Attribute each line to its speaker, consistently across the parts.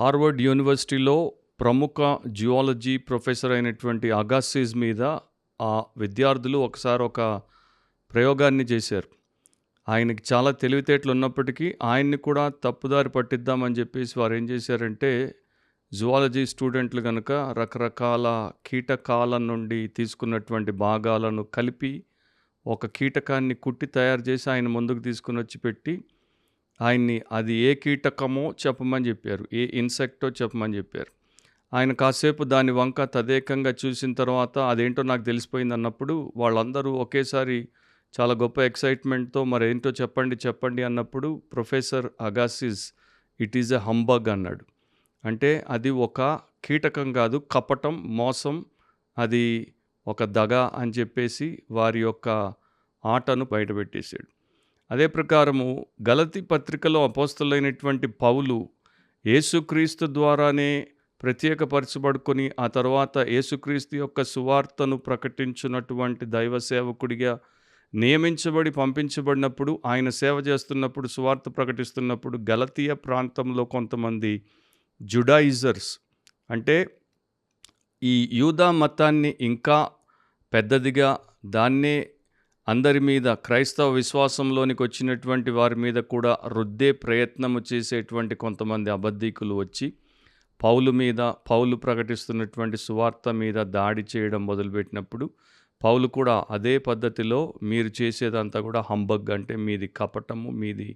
Speaker 1: Harvard యూనివర్సిటీలో ప్రముఖ geology professor అయినటువంటి అగాసిస్ మీద ఆ విద్యార్థులు ఒకసారి ఒక ప్రయోగాన్ని చేశారు. ఆయనకి చాలా తెలివితేటలు ఉన్నప్పటికీ ఆయన్ని కూడా తప్పుదారి పట్టిద్దామని చెప్పేసి వారు ఏం చేశారంటే, జువాలజీ స్టూడెంట్లు కనుక రకరకాల కీటకాల నుండి తీసుకున్నటువంటి భాగాలను కలిపి ఒక కీటకాన్ని కుట్టి తయారు చేసి ఆయన ముందుకు తీసుకుని వచ్చి పెట్టి ఆయన్ని అది ఏ కీటకమో చెప్పమని చెప్పారు, ఏ ఇన్సెక్టో చెప్పమని చెప్పారు. ఆయన కాసేపు దాని వంక తదేకంగా చూసిన తర్వాత అదేంటో నాకు తెలిసిపోయింది అన్నప్పుడు వాళ్ళందరూ ఒకేసారి చాలా గొప్ప ఎక్సైట్మెంట్తో మరేంటో చెప్పండి చెప్పండి అన్నప్పుడు professor Agassiz it is a humbug అన్నాడు. అంటే అది ఒక కీటకం కాదు, కపటం, మోసం, అది ఒక దగ అని చెప్పేసి వారి యొక్క ఆటను బయటపెట్టేశాడు. అదే ప్రకారము గలతీ పత్రికలో అపోస్తలులైనటువంటి పౌలు యేసుక్రీస్తు ద్వారానే ప్రత్యేకపరచబడుకొని ఆ తర్వాత యేసుక్రీస్తు యొక్క సువార్తను ప్రకటించున్నటువంటి దైవ సేవకుడిగా నియమించబడి పంపించబడినప్పుడు, ఆయన సేవ చేస్తున్నప్పుడు, సువార్త ప్రకటిస్తున్నప్పుడు గలతీయ ప్రాంతంలో కొంతమంది జుడాయిజర్స్, అంటే ఈ యూదా మతాన్ని ఇంకా పెద్దదిగా దాన్నే అందరి మీద, క్రైస్తవ విశ్వాసంలోనికి వచ్చినటువంటి వారి మీద కూడా రుద్దే ప్రయత్నము చేసేటువంటి కొంతమంది అబద్ధీకులు వచ్చి పౌలు ప్రకటిస్తున్నటువంటి సువార్త మీద దాడి చేయడం మొదలుపెట్టినప్పుడు పౌలు కూడా అదే పద్ధతిలో మీరు చేసేదంతా కూడా హంబగ్, అంటే మీది కపటము, మీది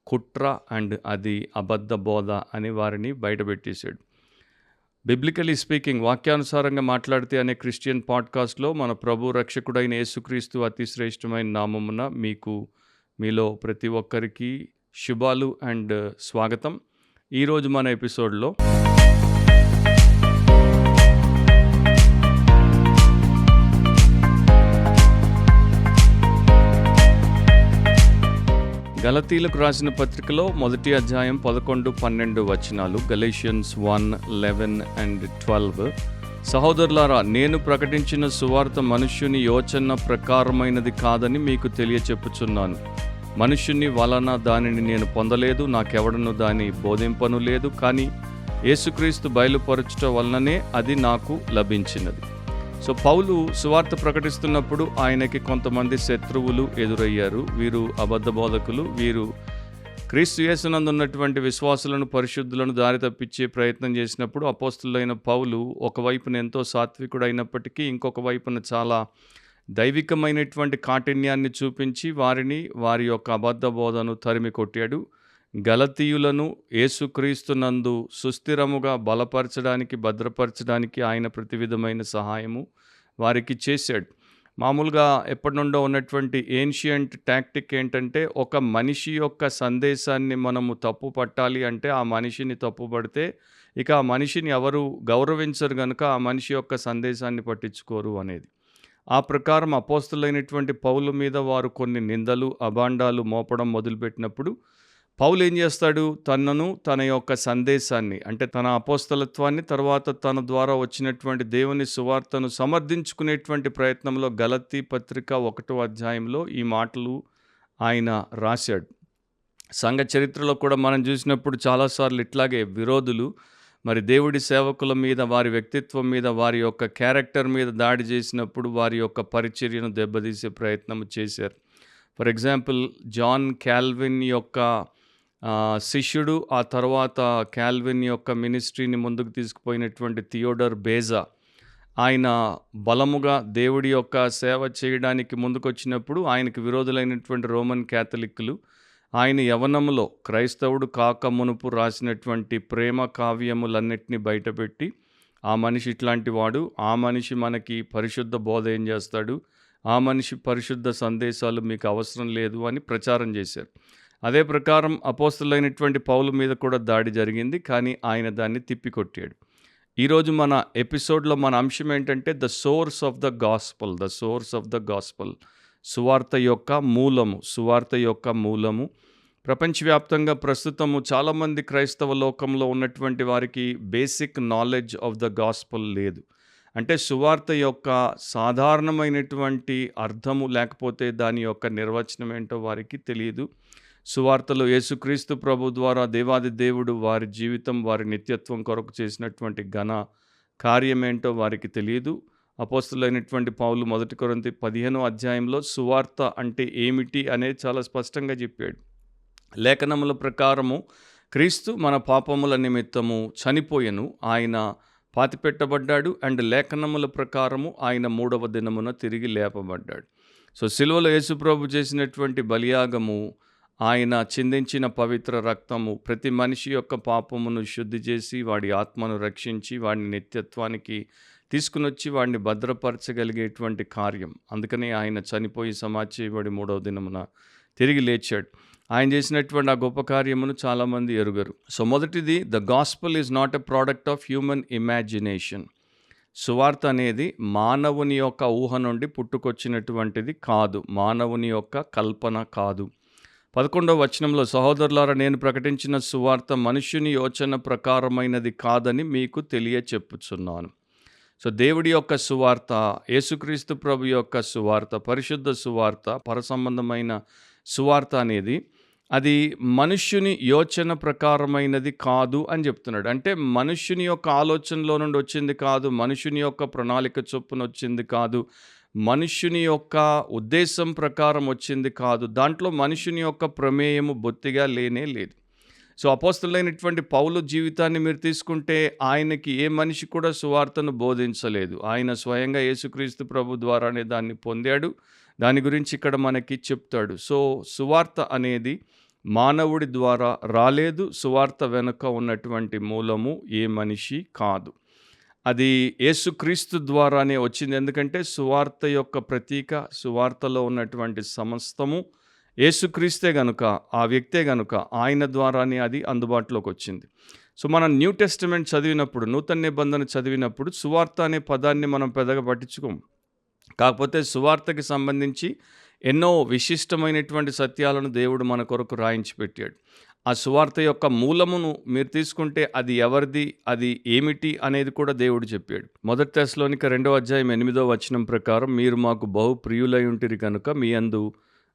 Speaker 1: కుట్ర అండ్ అది అబద్ధ బోధ అని వారిని బయటపెట్టేశాడు. బిబ్లికలీ స్పీకింగ్, వాక్యానుసారంగా మాట్లాడితే అనే క్రిస్టియన్ పాడ్కాస్ట్లో మన ప్రభు రక్షకుడైన యేసుక్రీస్తు అతి శ్రేష్టమైన నామమున మీలో ప్రతి ఒక్కరికి శుభాలు అండ్ స్వాగతం. ఈరోజు మన ఎపిసోడ్లో గలతీలకు రాసిన పత్రికలో మొదటి అధ్యాయం 11-12 వచనాలు, గలేషియన్స్ 1:11 and 12. సహోదరులారా, నేను ప్రకటించిన సువార్త మనుష్యుని యోచన ప్రకారమైనది కాదని మీకు తెలియచెప్పుచున్నాను. మనుష్యుని వలన దానిని నేను పొందలేదు, నాకెవడను దాని బోధింపను లేదు, కానీ యేసుక్రీస్తు బయలుపరచుట వలననే అది నాకు లభించినది. సో పౌలు సువార్త ప్రకటిస్తున్నప్పుడు ఆయనకి కొంతమంది శత్రువులు ఎదురయ్యారు. వీరు అబద్ధ బోధకులు. వీరు క్రీస్తు యేసునందు ఉన్నటువంటి విశ్వాసులను, పరిశుద్ధులను దారి తప్పించే ప్రయత్నం చేసినప్పుడు అపోస్తలుడైన పౌలు ఒకవైపున ఎంతో సాత్వికుడైనప్పటికీ ఇంకొక వైపున చాలా దైవికమైనటువంటి కాఠిన్యాన్ని చూపించి వారి యొక్క అబద్ధ బోధను తరిమి కొట్టాడు. గలతీయులను యేసుక్రీస్తునందు సుస్థిరముగా బలపరచడానికి, భద్రపరచడానికి ఆయన ప్రతి విధమైన సహాయము వారికి చేశాడు. మామూలుగా ఎప్పటి నుండో ఉన్నటువంటి ఏన్షియంట్ టాక్టిక్ ఏంటంటే, ఒక మనిషి యొక్క సందేశాన్ని మనము తప్పు పట్టాలి అంటే ఆ మనిషిని తప్పుపడితే ఇక ఆ మనిషిని ఎవరు గౌరవించరు కనుక ఆ మనిషి యొక్క సందేశాన్ని పట్టించుకోరు అనేది. ఆ ప్రకారం అపోస్తలులైనటువంటి పౌలు మీద వారు కొన్ని నిందలు, అభాండాలు మోపడం మొదలుపెట్టినప్పుడు పౌలు ఏం చేస్తాడు, తన యొక్క సందేశాన్ని, అంటే తన అపోస్తలత్వాన్ని, తర్వాత తన ద్వారా వచ్చినటువంటి దేవుని సువార్తను సమర్థించుకునేటువంటి ప్రయత్నంలో గలతీ పత్రిక 1వ అధ్యాయంలో ఈ మాటలు ఆయన రాశాడు. సంఘ చరిత్రలో కూడా మనం చూసినప్పుడు చాలాసార్లు ఇట్లాగే విరోధులు మరి దేవుడి సేవకుల మీద, వారి వ్యక్తిత్వం మీద, వారి యొక్క క్యారెక్టర్ మీద దాడి చేసినప్పుడు వారి యొక్క పరిచర్యను దెబ్బతీసే ప్రయత్నం చేశారు. ఫర్ ఎగ్జాంపుల్, జాన్ క్యాల్విన్ యొక్క శిష్యుడు, ఆ తర్వాత క్యాల్విన్ యొక్క మినిస్ట్రీని ముందుకు తీసుకుపోయినటువంటి థియోడర్ బేజా, ఆయన బలముగా దేవుడి యొక్క సేవ చేయడానికి ముందుకొచ్చినప్పుడు ఆయనకు విరోధులైనటువంటి రోమన్ క్యాథలిక్కులు ఆయన యవనములో క్రైస్తవుడు కాక మునుపు రాసినటువంటి ప్రేమ కావ్యములన్నిటినీ బయటపెట్టి, ఆ మనిషి ఇట్లాంటి వాడు, ఆ మనిషి మనకి పరిశుద్ధ బోధ ఏం చేస్తాడు, ఆ మనిషి పరిశుద్ధ సందేశాలు మీకు అవసరం లేదు అని ప్రచారం చేశారు. అదే ప్రకారం అపోస్తలులైనటువంటి పౌలు మీద కూడా దాడి జరిగింది, కానీ ఆయన దాన్ని తిప్పికొట్టాడు. ఈరోజు మన ఎపిసోడ్లో మన అంశం ఏంటంటే the source of the gospel, సువార్త యొక్క మూలము. ప్రపంచవ్యాప్తంగా ప్రస్తుతము చాలామంది క్రైస్తవ లోకంలో ఉన్నటువంటి వారికి basic knowledge of the gospel లేదు. అంటే సువార్త యొక్క సాధారణమైనటువంటి అర్థము లేకపోతే దాని యొక్క నిర్వచనం ఏంటో వారికి తెలియదు. సువార్తలో యేసుక్రీస్తు ప్రభు ద్వారా దేవాది దేవుడు వారి జీవితం, వారి నిత్యత్వం కొరకు చేసినటువంటి ఘన కార్యమేంటో వారికి తెలియదు. అపోస్తలుడైనటువంటి పౌలు 1 కొరింథీ 15వ అధ్యాయంలో సువార్త అంటే ఏమిటి అనేది చాలా స్పష్టంగా చెప్పాడు. లేఖనముల ప్రకారము క్రీస్తు మన పాపముల నిమిత్తము చనిపోయెను, ఆయన పాతిపెట్టబడ్డాడు అండ్ లేఖనముల ప్రకారము ఆయన 3వ దినమున తిరిగి లేపబడ్డాడు. సో సిలువలో యేసుప్రభు చేసినటువంటి బలియాగము, ఆయన చిందించిన పవిత్ర రక్తము ప్రతి మనిషి యొక్క పాపమును శుద్ధి చేసి వాడి ఆత్మను రక్షించి వాడిని నిత్యత్వానికి తీసుకునొచ్చి వాడిని భద్రపరచగలిగేటువంటి కార్యం. అందుకని ఆయన చనిపోయి సమాధి చేయబడి 3వ దినమున తిరిగి లేచాడు. ఆయన చేసినటువంటి ఆ గొప్ప కార్యమును చాలామంది ఎరుగరు. సో మొదటిది, the gospel is not a product of human imagination. సువార్త అనేది మానవుని యొక్క ఊహ నుండి పుట్టుకొచ్చినటువంటిది కాదు, మానవుని యొక్క కల్పన కాదు. 11వ వచనంలో, సహోదరులారా నేను ప్రకటించిన సువార్త మనుష్యుని యోచన ప్రకారమైనది కాదని మీకు తెలియచెప్పుచున్నాను. సో దేవుడి యొక్క సువార్త, యేసుక్రీస్తు ప్రభు యొక్క సువార్త, పరిశుద్ధ సువార్త, పరసంబంధమైన సువార్త అనేది అది మనుష్యుని యోచన ప్రకారమైనది కాదు అని చెప్తున్నాడు. అంటే మనుష్యుని యొక్క ఆలోచనలో నుండి వచ్చింది కాదు, మనుష్యుని యొక్క ప్రణాళిక చొప్పున వచ్చింది కాదు, మనుష్యుని యొక్క ఉద్దేశం ప్రకారం వచ్చింది కాదు, దాంట్లో మనుష్యుని యొక్క ప్రమేయము బొత్తిగా లేనే లేదు. సో అపోస్తలుడైనటువంటి పౌలు జీవితాన్ని మీరు తీసుకుంటే ఆయనకి ఏ మనిషి కూడా సువార్తను బోధించలేదు. ఆయన స్వయంగా యేసుక్రీస్తు ప్రభు ద్వారానే దాన్ని పొందాడు. దాని గురించి ఇక్కడ మనకి చెప్తాడు. సో సువార్త అనేది మానవుడి ద్వారా రాలేదు. సువార్త వెనుక ఉన్నటువంటి మూలము ఏ మనిషి కాదు, అది యేసుక్రీస్తు ద్వారానే వచ్చింది. ఎందుకంటే సువార్త యొక్క ప్రతీక, సువార్తలో ఉన్నటువంటి సమస్తము యేసుక్రీస్తే గనుక, ఆ వ్యక్తే గనుక ఆయన ద్వారానే అది అందుబాటులోకి వచ్చింది. సో మనం న్యూ టెస్టమెంట్ చదివినప్పుడు, నూతన నిబంధన చదివినప్పుడు సువార్త అనే పదాన్ని మనం పెద్దగా పట్టించుకోము. కాకపోతే సువార్తకి సంబంధించి ఎన్నో విశిష్టమైనటువంటి సత్యాలను దేవుడు మన కొరకు రాయించి పెట్టాడు. ఆ సువార్త యొక్క మూలమును మీరు తీసుకుంటే అది ఎవరిది, అది ఏమిటి అనేది కూడా దేవుడు చెప్పాడు. 1 తెస్సలోనిక 2వ అధ్యాయం 8వ వచనం ప్రకారం, మీరు మాకు బహు ప్రియులై ఉంటిరి కనుక మీ యందు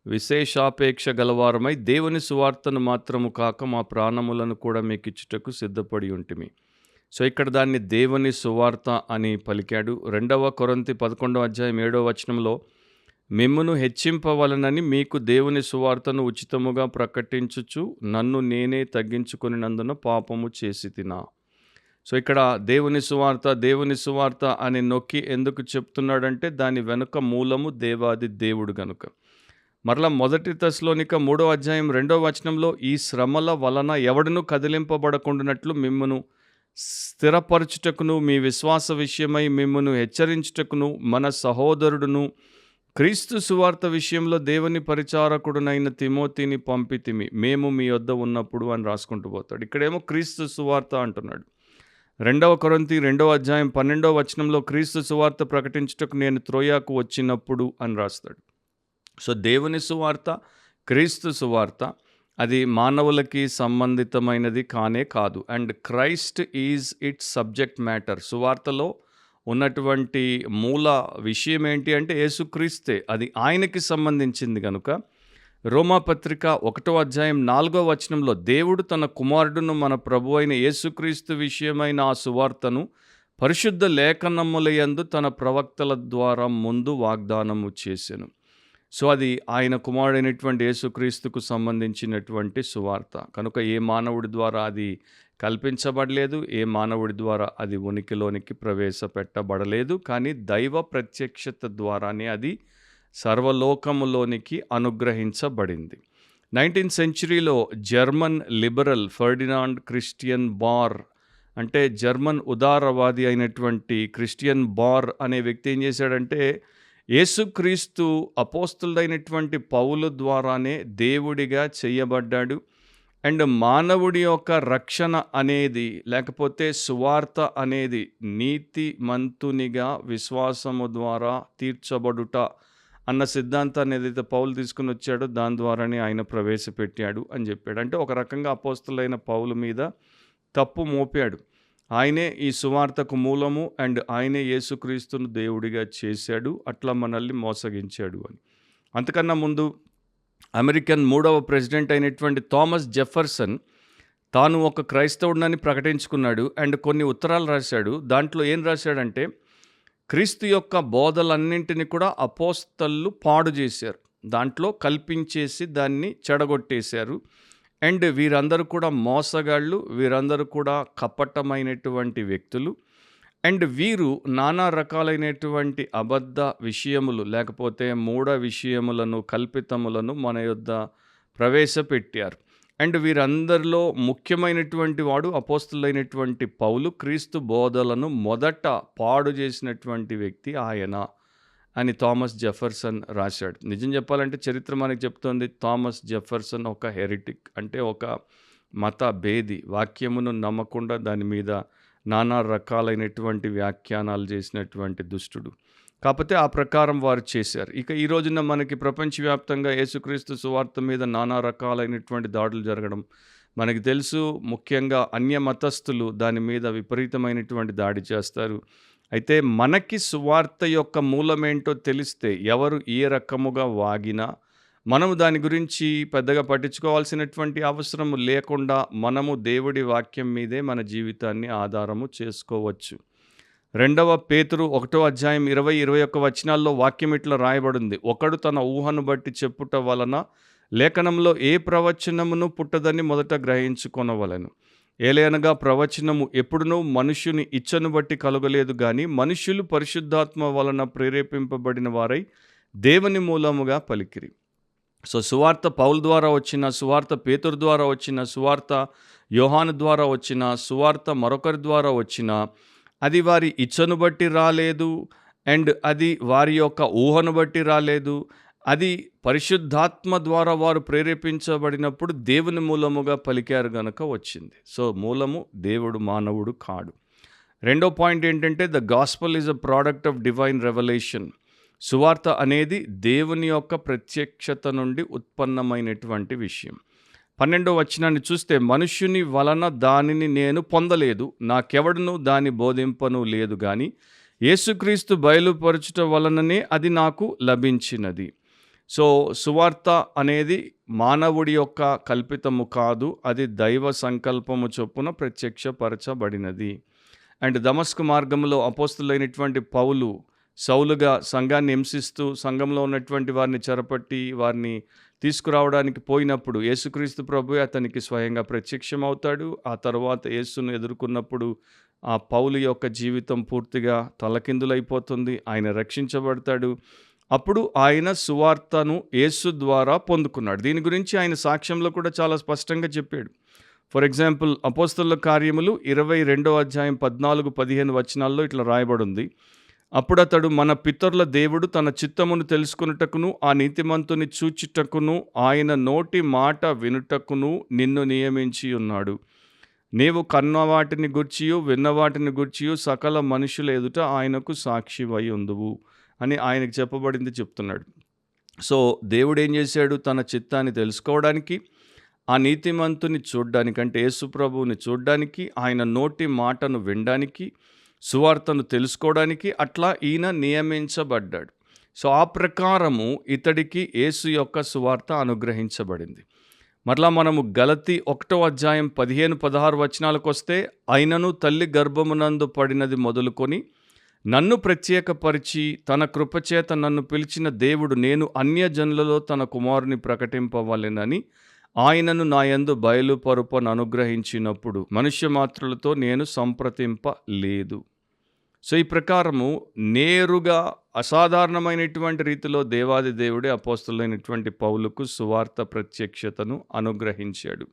Speaker 1: విశేషాపేక్ష గలవారమై దేవుని సువార్తను మాత్రము కాక మా ప్రాణములను కూడా మీకు ఇచ్చుటకు సిద్ధపడి ఉంటిమి. సో ఇక్కడ దాన్ని దేవుని సువార్త అని పలికాడు. 2వ కొరింథీ 11వ అధ్యాయం 7వ వచనంలో, మిమ్మును హెచ్చింపవలనని మీకు దేవుని సువార్తను ఉచితముగా ప్రకటించుచు నన్ను నేనే తగ్గించుకొనినందున పాపము చేసి తినా. సో ఇక్కడ దేవుని సువార్త అని నొక్కి ఎందుకు చెప్తున్నాడంటే దాని వెనుక మూలము దేవాది దేవుడు గనుక. మరలా 1 తెస్సలోనిక 3వ అధ్యాయం 2వ వచనంలో, ఈ శ్రమల వలన ఎవడను కదిలింపబడకుండానట్లు మిమ్మును స్థిరపరచుటకును మీ విశ్వాస విషయమై మిమ్మును హెచ్చరించుటకును మన సహోదరుడును క్రీస్తు సువార్త విషయంలో దేవుని పరిచారకుడునైన తిమోతిని పంపితిమి, మేము మీ యొద్ద ఉన్నప్పుడు అని రాసుకుంటూ పోతాడు. ఇక్కడేమో క్రీస్తు సువార్త అంటున్నాడు. 2వ కొరింథీ 2వ అధ్యాయం 12వ వచనంలో, క్రీస్తు సువార్త ప్రకటించుటకు నేను త్రోయాకు వచ్చినప్పుడు అని రాస్తాడు. సో దేవుని సువార్త, క్రీస్తు సువార్త అది మానవులకి సంబంధితమైనది కానే కాదు. And Christ is it's subject matter. సువార్తలో ఉన్నటువంటి మూల విషయం ఏంటి అంటే యేసుక్రీస్తే, అది ఆయనకి సంబంధించింది కనుక రోమాపత్రిక 1వ అధ్యాయం 4వ వచనంలో, దేవుడు తన కుమారుడును మన ప్రభు అయిన యేసుక్రీస్తు విషయమైన ఆ సువార్తను పరిశుద్ధ లేఖనములయందు తన ప్రవక్తల ద్వారా ముందు వాగ్దానము చేసెను. సో అది ఆయన కుమారుడైనటువంటి యేసుక్రీస్తుకు సంబంధించినటువంటి సువార్త కనుక ఏ మానవుడి ద్వారా అది కల్పించబడలేదు, ఏ మానవుడి ద్వారా అది ఉనికిలోనికి ప్రవేశపెట్టబడలేదు. కానీ దైవ ప్రత్యక్షత ద్వారానే అది సర్వలోకములోనికి అనుగ్రహించబడింది. 19th సెంచరీలో German liberal Ferdinand Christian Baur, అంటే జర్మన్ ఉదారవాది అయినటువంటి క్రిస్టియన్ బార్ అనే వ్యక్తి ఏం చేశాడంటే, యేసుక్రీస్తు అపోస్తలుడైనటువంటి పౌలు ద్వారానే దేవుడిగా చేయబడ్డాడు. అండ్ మానవుడి యొక్క రక్షణ అనేది, లేకపోతే సువార్త అనేది నీతిమంతునిగా విశ్వాసము ద్వారా తీర్చబడుట అన్న సిద్ధాంతాన్ని ఏదైతే పౌలు తీసుకుని వచ్చాడో దాని ద్వారానే ఆయన ప్రవేశపెట్టాడు అని చెప్పాడు. అంటే ఒక రకంగా అపోస్తలుడైన పౌలు మీద తప్పు మోపాడు. ఆయనే ఈ సువార్తకు మూలము అండ్ ఆయనే యేసుక్రీస్తును దేవుడిగా చేశాడు, అట్లా మనల్ని మోసగించాడు అని. అంతకన్నా ముందు అమెరికన్ 3వ ప్రెసిడెంట్ అయినటువంటి థామస్ జెఫర్సన్ తాను ఒక క్రైస్తవుడినని ప్రకటించుకున్నాడు. అండ్ కొన్ని ఉత్తరాలు రాశాడు. దాంట్లో ఏం రాశాడంటే, క్రీస్తు యొక్క బోధలన్నింటినీ కూడా అపోస్తలు పాడు చేశారు, దాంట్లో కల్పించేసి దాన్ని చెడగొట్టేశారు. అండ్ వీరందరూ కూడా మోసగాళ్ళు, వీరందరూ కూడా కపటమైనటువంటి వ్యక్తులు. అండ్ వీరు నానా రకాలైనటువంటి అబద్ధ విషయములు లేకపోతే మూఢ విషయములను, కల్పితములను మన యొద్ద ప్రవేశపెట్టారు. అండ్ వీరందరిలో ముఖ్యమైనటువంటి వాడు అపోస్తులైనటువంటి పౌలు. క్రీస్తు బోధలను మొదట పాడు చేసినటువంటి వ్యక్తి ఆయన అని థామస్ జెఫర్సన్ రాశాడు. నిజం చెప్పాలంటే చరిత్ర మనకి చెప్తోంది, థామస్ జెఫర్సన్ ఒక హెరిటిక్, అంటే ఒక మత భేది, వాక్యమును నమ్మకుండా దాని మీద నానా రకాలైనటువంటి వ్యాఖ్యానాలు చేసినటువంటి దుష్టుడు. కాకపోతే ఆ ప్రకారం వారు చేశారు. ఇక ఈ రోజున మనకి ప్రపంచవ్యాప్తంగా యేసుక్రీస్తు సువార్త మీద నానా రకాలైనటువంటి దాడులు జరగడం మనకి తెలుసు. ముఖ్యంగా అన్య మతస్థులు దాని మీద విపరీతమైనటువంటి దాడి చేస్తారు. అయితే మనకి సువార్త యొక్క మూలమేంటో తెలిస్తే ఎవరు ఏ రకముగా వాగినా మనము దాని గురించి పెద్దగా పట్టించుకోవాల్సినటువంటి అవసరం లేకుండా మనము దేవుడి వాక్యం మీదే మన జీవితాన్ని ఆధారము చేసుకోవచ్చు. 2వ పేతురు 1వ అధ్యాయం 20-21 వచనాల్లో వాక్యం ఇట్లా రాయబడింది. ఒకడు తన ఊహను బట్టి చెప్పుట వలన లేఖనంలో ఏ ప్రవచనమును పుట్టదని మొదట గ్రహించుకొనవలెను. ఏలయనగా ప్రవచనము ఎప్పుడునూ మనుష్యుని ఇచ్చను బట్టి కలుగలేదు గాని మనుష్యులు పరిశుద్ధాత్మ వలన ప్రేరేపింపబడిన వారై దేవుని మూలముగా పలికిరి. సో సువార్త పౌలు ద్వారా వచ్చిన, సువార్త పేతురు ద్వారా వచ్చిన, సువార్త యోహాను ద్వారా వచ్చిన, సువార్త మరొకరి ద్వారా వచ్చిన, అది వారి ఇచ్చను బట్టి రాలేదు. అండ్ అది వారి యొక్క ఊహను బట్టి రాలేదు. అది పరిశుద్ధాత్మ ద్వారా వారు ప్రేరేపించబడినప్పుడు దేవుని మూలముగా పలికారు గనక వచ్చింది. సో మూలము దేవుడు, మానవుడు కాడు. 2వ పాయింట్ ఏంటంటే, the gospel is a product of divine revolution. సువార్త అనేది దేవుని యొక్క ప్రత్యక్షత నుండి ఉత్పన్నమైనటువంటి విషయం. 12వ వచనాన్ని చూస్తే, మనుష్యుని వలన దానిని నేను పొందలేదు, నాకెవడను దాని బోధింపను లేదు గాని యేసుక్రీస్తు బయలుపరచుట వలననే అది నాకు లభించినది. సో సువార్త అనేది మానవుడి యొక్క కల్పితము కాదు, అది దైవ సంకల్పము చొప్పున ప్రత్యక్షపరచబడినది. అండ్ దమస్కు మార్గంలో అపోస్తులైనటువంటి పౌలు సౌలుగా సంఘాన్ని హింసిస్తూ సంఘంలో ఉన్నటువంటి వారిని చెరపట్టి వారిని తీసుకురావడానికి పోయినప్పుడు యేసుక్రీస్తు ప్రభువే అతనికి స్వయంగా ప్రత్యక్షమవుతాడు. ఆ తర్వాత యేసును ఎదుర్కొన్నప్పుడు ఆ పౌలు యొక్క జీవితం పూర్తిగా తలకిందులైపోతుంది. ఆయన రక్షించబడతాడు. అప్పుడు ఆయన సువార్తను యేసు ద్వారా పొందుకున్నాడు. దీని గురించి ఆయన సాక్ష్యంలో కూడా చాలా స్పష్టంగా చెప్పాడు. ఫర్ ఎగ్జాంపుల్, అపోస్తలుల కార్యములు 22వ అధ్యాయం 14-15 వచనాల్లో ఇట్లా రాయబడింది. అప్పుడతడు, మన పితరుల దేవుడు తన చిత్తమును తెలుసుకొనుటకును ఆ నీతిమంతుని చూచుటకును ఆయన నోటి మాట వినుటకును నిన్ను నియమించి ఉన్నాడు. నీవు కన్నవాటిని గూర్చియు విన్నవాటిని గూర్చియు సకల మనుషుల ఎదుట ఆయనకు సాక్షివై ఉందువు అని ఆయనకు చెప్పబడింది చెప్తున్నాడు. సో దేవుడు ఏం చేశాడు? తన చిత్తాన్ని తెలుసుకోవడానికి, ఆ నీతిమంతుని చూడ్డానికి, అంటే యేసు ప్రభువుని చూడ్డానికి, ఆయన నోటి మాటను వినడానికి, సువార్తను తెలుసుకోవడానికి అట్లా ఈయన నియమించబడ్డాడు. సో ఆ ప్రకారము ఇతడికి యేసు యొక్క సువార్త అనుగ్రహించబడింది. మరలా మనము గలతీ 1వ అధ్యాయం 15-16 వచనాలకు వస్తే, అయినను తల్లి గర్భమునందు పడినది మొదలుకొని నన్ను ప్రత్యేకపరిచి తన కృపచేత నన్ను పిలిచిన దేవుడు నేను అన్యజనులలో తన కుమారుని ప్రకటింపవలెనని ఆయనను నా యందు బయలుపరుపను అనుగ్రహించినప్పుడు మనుష్య మాత్రులతో నేను సంప్రదింపలేదు. సో ఈ ప్రకారము నేరుగా అసాధారణమైనటువంటి రీతిలో దేవాది దేవుడే అపోస్తలులైనటువంటి పౌలుకు సువార్త ప్రత్యక్షతను అనుగ్రహించాడు.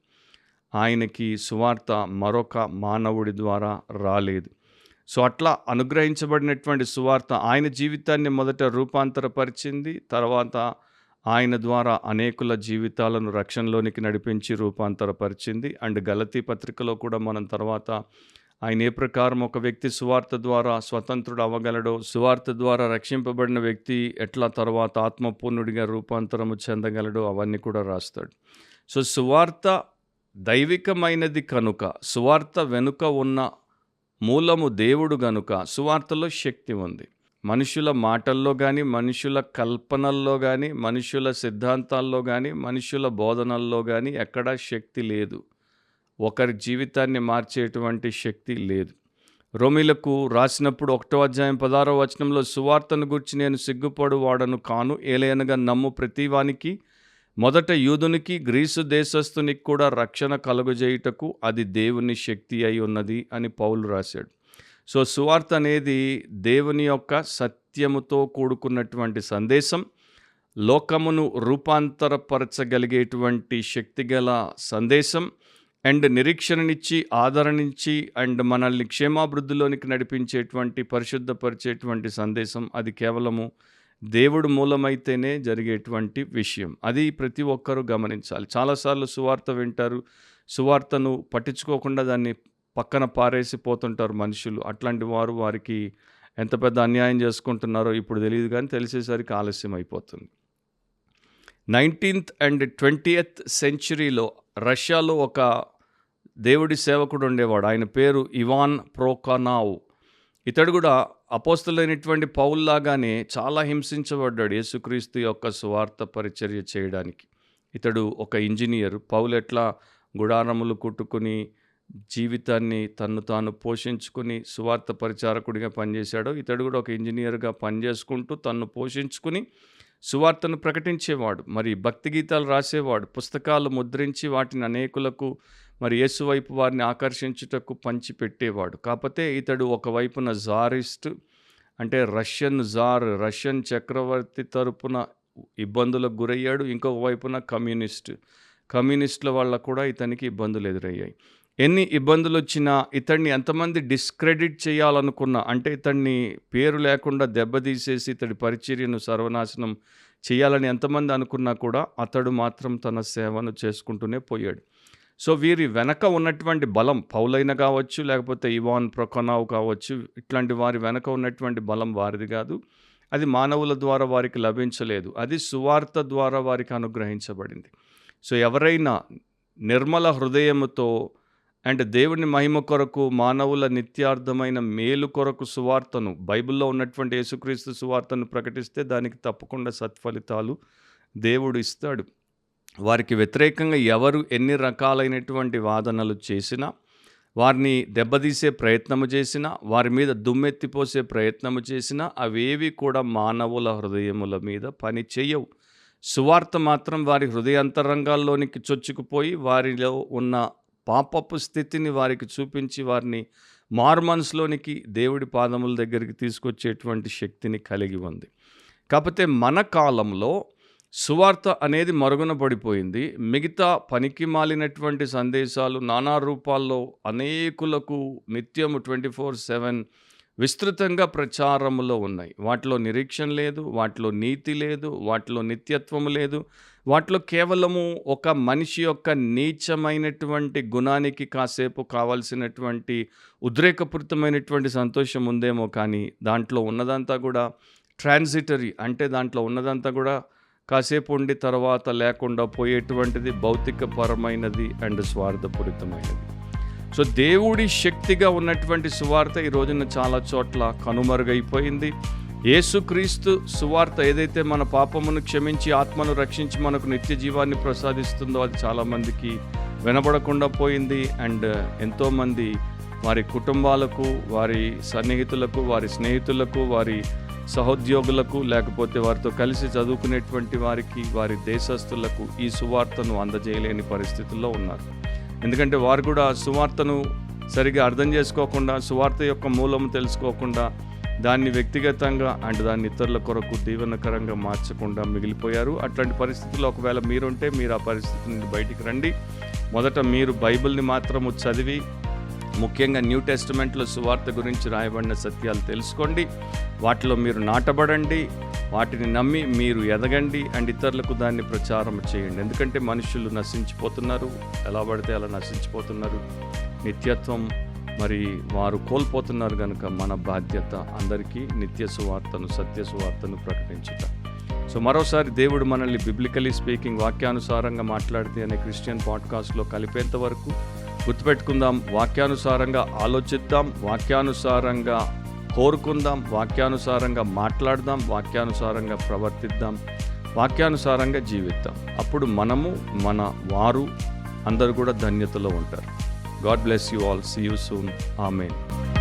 Speaker 1: ఆయనకి సువార్త మరొక మానవుడి ద్వారా రాలేదు. సో అట్లా అనుగ్రహించబడినటువంటి సువార్త ఆయన జీవితాన్ని మొదట రూపాంతరపరిచింది. తర్వాత ఆయన ద్వారా అనేకుల జీవితాలను రక్షణలోనికి నడిపించి రూపాంతరపరిచింది. అండ్ గలతీ పత్రికలో కూడా మనం తర్వాత ఆయన ఏ ప్రకారం ఒక వ్యక్తి సువార్త ద్వారా స్వతంత్రుడు అవ్వగలడో, సువార్త ద్వారా రక్షింపబడిన వ్యక్తి ఎట్లా తర్వాత ఆత్మపూర్ణుడిగా రూపాంతరము చెందగలడో అవన్నీ కూడా రాస్తాడు. సో సువార్త దైవికమైనది కనుక, సువార్త వెనుక ఉన్న మూలము దేవుడు గనుక సువార్తలో శక్తి ఉంది. మనుషుల మాటల్లో కానీ, మనుషుల కల్పనల్లో కానీ, మనుషుల సిద్ధాంతాల్లో కానీ, మనుషుల బోధనల్లో కానీ ఎక్కడా శక్తి లేదు. ఒకరి జీవితాన్ని మార్చేటువంటి శక్తి లేదు. రోమీలకు రాసినప్పుడు 1వ అధ్యాయం 16వ వచనంలో, సువార్తను గూర్చి నేను సిగ్గుపడు వాడను కాను, ఏలయనగా నమ్ము ప్రతివానికి, మొదట యూదునికి గ్రీసు దేశస్థునికి కూడా రక్షణ కలుగజేయుటకు అది దేవుని శక్తి అయి ఉన్నది అని పౌలు రాశాడు. సో సువార్త అనేది దేవుని యొక్క సత్యముతో కూడుకున్నటువంటి సందేశం, లోకమును రూపాంతరపరచగలిగేటువంటి శక్తిగల సందేశం, అండ్ నిరీక్షణనిచ్చి, ఆదరణించి, అండ్ మనల్ని క్షేమాభివృద్ధిలోనికి నడిపించేటువంటి, పరిశుద్ధపరిచేటువంటి సందేశం. అది కేవలము దేవుడు మూలమైతేనే జరిగేటువంటి విషయం. అది ప్రతి ఒక్కరూ గమనించాలి. చాలాసార్లు సువార్త వింటారు, సువార్తను పట్టించుకోకుండా దాన్ని పక్కన పారేసిపోతుంటారు మనుషులు. అట్లాంటి వారు వారికి ఎంత పెద్ద అన్యాయం చేసుకుంటున్నారో ఇప్పుడు తెలియదు, కానీ తెలిసేసరికి ఆలస్యం అయిపోతుంది. 19th and 20th సెంచురీలో రష్యాలో ఒక దేవుడి సేవకుడు ఉండేవాడు. ఆయన పేరు ఇవాన్ ప్రోకానావ్. ఇతడు కూడా అపోస్తలుడైనటువంటి పౌల్లాగానే చాలా హింసించబడ్డాడు యేసుక్రీస్తు యొక్క సువార్త పరిచర్య చేయడానికి. ఇతడు ఒక ఇంజనీర్. పౌలు ఎట్లా గుడారములు కుట్టుకుని జీవితాన్ని తన్ను తాను పోషించుకుని సువార్త పరిచారకుడిగా పనిచేశాడో, ఇతడు కూడా ఒక ఇంజనీర్గా పనిచేసుకుంటూ తన్ను పోషించుకుని సువార్తను ప్రకటించేవాడు. మరి భక్తి గీతాలు రాసేవాడు, పుస్తకాలు ముద్రించి వాటిని అనేకులకు మరి యేసు వైపు వారిని ఆకర్షించుటకు పంచిపెట్టేవాడు. కాకపోతే ఇతడు ఒకవైపున జారిస్ట్, అంటే రష్యన్ జార్, రష్యన్ చక్రవర్తి తరపున ఇబ్బందులకు గురయ్యాడు. ఇంకొక వైపున కమ్యూనిస్టుల వల్ల కూడా ఇతనికి ఇబ్బందులు ఎదురయ్యాయి. ఎన్ని ఇబ్బందులు వచ్చినా, ఇతన్ని ఎంతమంది డిస్క్రెడిట్ చేయాలనుకున్నా, అంటే ఇతన్ని పేరు లేకుండా దెబ్బతీసేసి ఇతడి పరిచర్యను సర్వనాశనం చేయాలని ఎంతమంది అనుకున్నా కూడా అతడు మాత్రం తన సేవను చేసుకుంటూనే పోయాడు. సో వీరి వెనక ఉన్నటువంటి బలం, పౌలైన కావచ్చు, లేకపోతే ఇవాన్ ప్రొకనావ్ కావచ్చు, ఇట్లాంటి వారి వెనక ఉన్నటువంటి బలం వారిది కాదు. అది మానవుల ద్వారా వారికి లభించలేదు, అది సువార్త ద్వారా వారికి అనుగ్రహించబడింది. సో ఎవరైనా నిర్మల హృదయముతో అండ్ దేవుని మహిమ కొరకు, మానవుల నిత్యార్థమైన మేలు కొరకు సువార్తను, బైబిల్లో ఉన్నటువంటి యేసుక్రీస్తు సువార్తను ప్రకటిస్తే దానికి తప్పకుండా సత్ఫలితాలు దేవుడు ఇస్తాడు. వారికి వ్యతిరేకంగా ఎవరు ఎన్ని రకాలైనటువంటి వాదనలు చేసినా, వారిని దెబ్బతీసే ప్రయత్నము చేసినా, వారి మీద దుమ్మెత్తిపోసే ప్రయత్నము చేసినా, అవేవి కూడా మానవుల హృదయముల మీద పని చేయవు. సువార్త మాత్రం వారి హృదయాంతరంగాల్లోనికి చొచ్చుకుపోయి వారిలో ఉన్న పాపపు స్థితిని వారికి చూపించి వారిని మారుమనసులోనికి, దేవుడి పాదముల దగ్గరికి తీసుకొచ్చేటువంటి శక్తిని కలిగి ఉంది. కాకపోతే మన కాలంలో సువార్త అనేది మరుగున పడిపోయింది. మిగతా పనికి మాలినటువంటి సందేశాలు నానా రూపాల్లో అనేకులకు నిత్యము 24/7 విస్తృతంగా ప్రచారములో ఉన్నాయి. వాటిలో నిరీక్షణ లేదు, వాటిలో నీతి లేదు, వాటిలో నిత్యత్వము లేదు. వాటిలో కేవలము ఒక మనిషి యొక్క నీచమైనటువంటి గుణానికి కాసేపు కావాల్సినటువంటి ఉద్రేకపూరితమైనటువంటి సంతోషం ఉందేమో, కానీ దాంట్లో ఉన్నదంతా కూడా ట్రాన్సిటరీ, అంటే దాంట్లో ఉన్నదంతా కూడా కాసేపు ఉండి తర్వాత లేకుండా పోయేటువంటిది, భౌతికపరమైనది అండ్ స్వార్థపూరితమైనది. సో దేవుడి శక్తిగా ఉన్నటువంటి సువార్త ఈ రోజున చాలా చోట్ల కనుమరుగైపోయింది. యేసుక్రీస్తు సువార్త ఏదైతే మన పాపమును క్షమించి ఆత్మను రక్షించి మనకు నిత్య జీవాన్ని ప్రసాదిస్తుందో అది చాలామందికి వినబడకుండా పోయింది. అండ్ ఎంతోమంది వారి కుటుంబాలకు, వారి సన్నిహితులకు, వారి స్నేహితులకు, వారి సహోద్యోగులకు, లేకపోతే వారితో కలిసి చదువుకునేటువంటి వారికి, వారి దేశస్తులకు ఈ సువార్తను అందజేయలేని పరిస్థితుల్లో ఉన్నారు. ఎందుకంటే వారు కూడా సువార్తను సరిగా అర్థం చేసుకోకుండా, సువార్త యొక్క మూలము తెలుసుకోకుండా, దాన్ని వ్యక్తిగతంగా అండ్ దాన్ని ఇతరుల కొరకు దీవెనకరంగా మార్చకుండా మిగిలిపోయారు. అట్లాంటి పరిస్థితుల్లో ఒకవేళ మీరుంటే మీరు ఆ పరిస్థితి నుండి బయటికి రండి. మొదట మీరు బైబిల్ని మాత్రము చదివి, ముఖ్యంగా న్యూ టెస్టిమెంట్లో సువార్త గురించి రాయబడిన సత్యాలు తెలుసుకోండి. వాటిలో మీరు నాటబడండి, వాటిని నమ్మి మీరు ఎదగండి అండ్ ఇతరులకు దాన్ని ప్రచారం చేయండి. ఎందుకంటే మనుషులు నశించిపోతున్నారు, ఎలా పడితే అలా నశించిపోతున్నారు. నిత్యత్వం మరి వారు కోల్పోతున్నారు కనుక మన బాధ్యత అందరికీ నిత్య సువార్తను, సత్య సువార్తను ప్రకటించుట. సో మరోసారి దేవుడు మనల్ని బిబ్లికలీ స్పీకింగ్, వాక్యానుసారంగా మాట్లాడితే అనే క్రిస్టియన్ పాడ్కాస్ట్లో కలిపేంత వరకు గుర్తుపెట్టుకుందాం, వాక్యానుసారంగా ఆలోచిద్దాం, వాక్యానుసారంగా కోరుకుందాం, వాక్యానుసారంగా మాట్లాడదాం, వాక్యానుసారంగా ప్రవర్తిద్దాం, వాక్యానుసారంగా జీవిద్దాం. అప్పుడు మనము, మన వారు అందరూ కూడా ధన్యతలో ఉంటారు. God bless you all. See you soon. Amen.